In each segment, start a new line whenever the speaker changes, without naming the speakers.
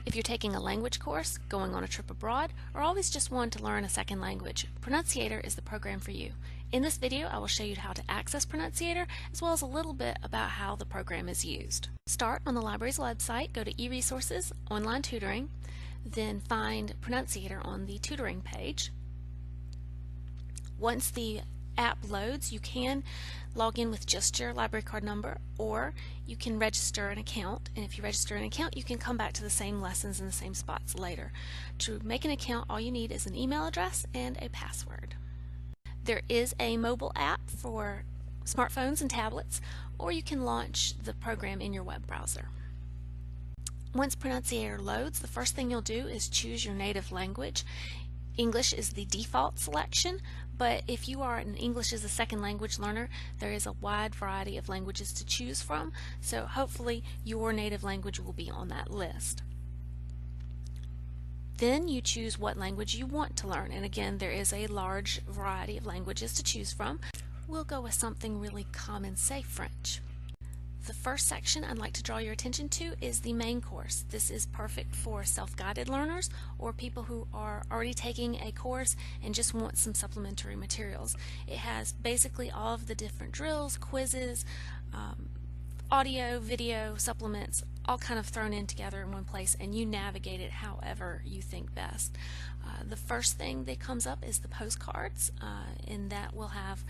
If you're taking a language course, going on a trip abroad, or always just want to learn a second language, Pronunciator is the program for you. In this video, I will show you how to access Pronunciator, as well as a little bit about how the program is used. Start on the library's website, go to eResources, Online Tutoring, then find Pronunciator on the tutoring page. Once the app loads, you can log in with just your library card number, or you can register an account, and if you register an account you can come back to the same lessons in the same spots later. To make an account, all you need is an email address and a password. There is a mobile app for smartphones and tablets, or you can launch the program in your web browser. Once Pronunciator loads, the first thing you'll do is choose your native language. English is the default selection, but if you are an English as a second language learner, there is a wide variety of languages to choose from, so hopefully your native language will be on that list. Then you choose what language you want to learn, and again there is a large variety of languages to choose from. We'll go with something really common, say French. The first section I'd like to draw your attention to is the main course. This is perfect for self-guided learners or people who are already taking a course and just want some supplementary materials. It has basically all of the different drills, quizzes, audio, video, supplements, all kind of thrown in together in one place, and you navigate it however you think best. The first thing that comes up is the postcards, and that will have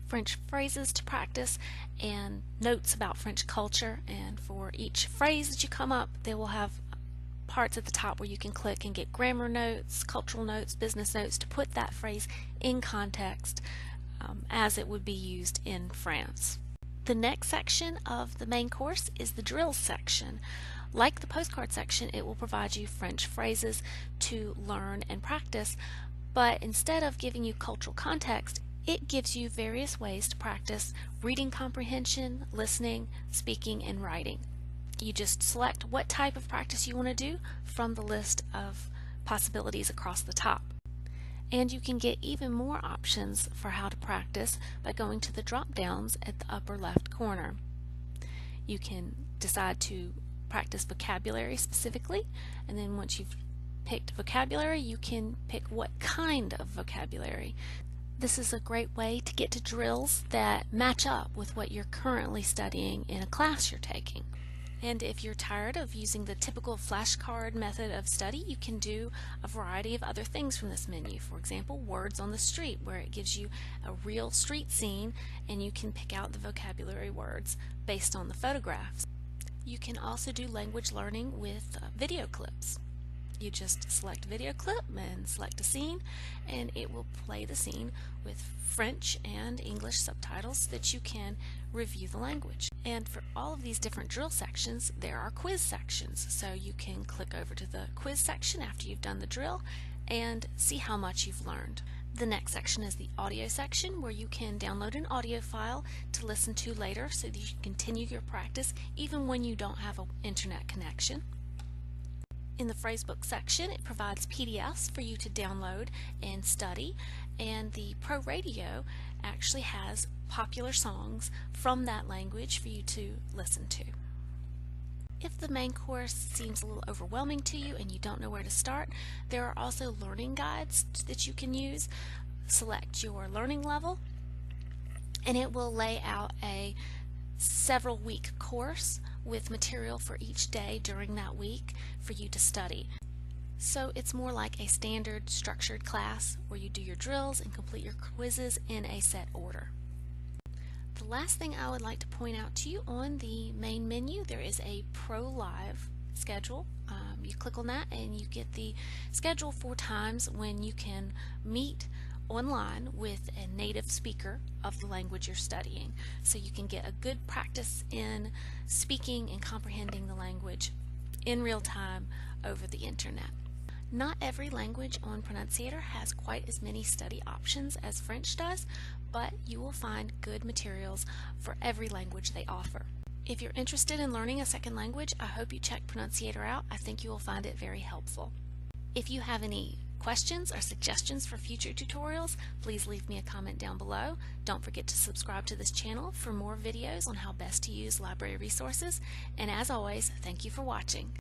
French phrases to practice and notes about French culture, and for each phrase that you come up they will have parts at the top where you can click and get grammar notes, cultural notes, business notes to put that phrase in context as it would be used in France. The next section of the main course is the drills section. Like the postcard section, it will provide you French phrases to learn and practice, but instead of giving you cultural context, it gives you various ways to practice reading comprehension, listening, speaking, and writing. You just select what type of practice you want to do from the list of possibilities across the top. And you can get even more options for how to practice by going to the drop downs at the upper left corner. You can decide to practice vocabulary specifically, and then once you've picked vocabulary, you can pick what kind of vocabulary. This is a great way to get to drills that match up with what you're currently studying in a class you're taking. And if you're tired of using the typical flashcard method of study, you can do a variety of other things from this menu. For example, words on the street, where it gives you a real street scene and you can pick out the vocabulary words based on the photographs. You can also do language learning with video clips. You just select video clip and select a scene, and it will play the scene with French and English subtitles so that you can review the language. And for all of these different drill sections, there are quiz sections, so you can click over to the quiz section after you've done the drill and see how much you've learned. The next section is the audio section, where you can download an audio file to listen to later so that you can continue your practice even when you don't have an internet connection. In the phrasebook section, it provides PDFs for you to download and study, and the Pro Radio actually has popular songs from that language for you to listen to. If the main course seems a little overwhelming to you and you don't know where to start, there are also learning guides that you can use. Select your learning level, and it will lay out a several week course with material for each day during that week for you to study. So it's more like a standard structured class where you do your drills and complete your quizzes in a set order. The last thing I would like to point out to you, on the main menu there is a Pro Live schedule. You click on that and you get the schedule for times when you can meet online with a native speaker of the language you're studying, so you can get a good practice in speaking and comprehending the language in real time over the internet. Not every language on Pronunciator has quite as many study options as French does, but you will find good materials for every language they offer. If you're interested in learning a second language, I hope you check Pronunciator out. I think you will find it very helpful. If you have any questions or suggestions for future tutorials, please leave me a comment down below. Don't forget to subscribe to this channel for more videos on how best to use library resources. And as always, thank you for watching.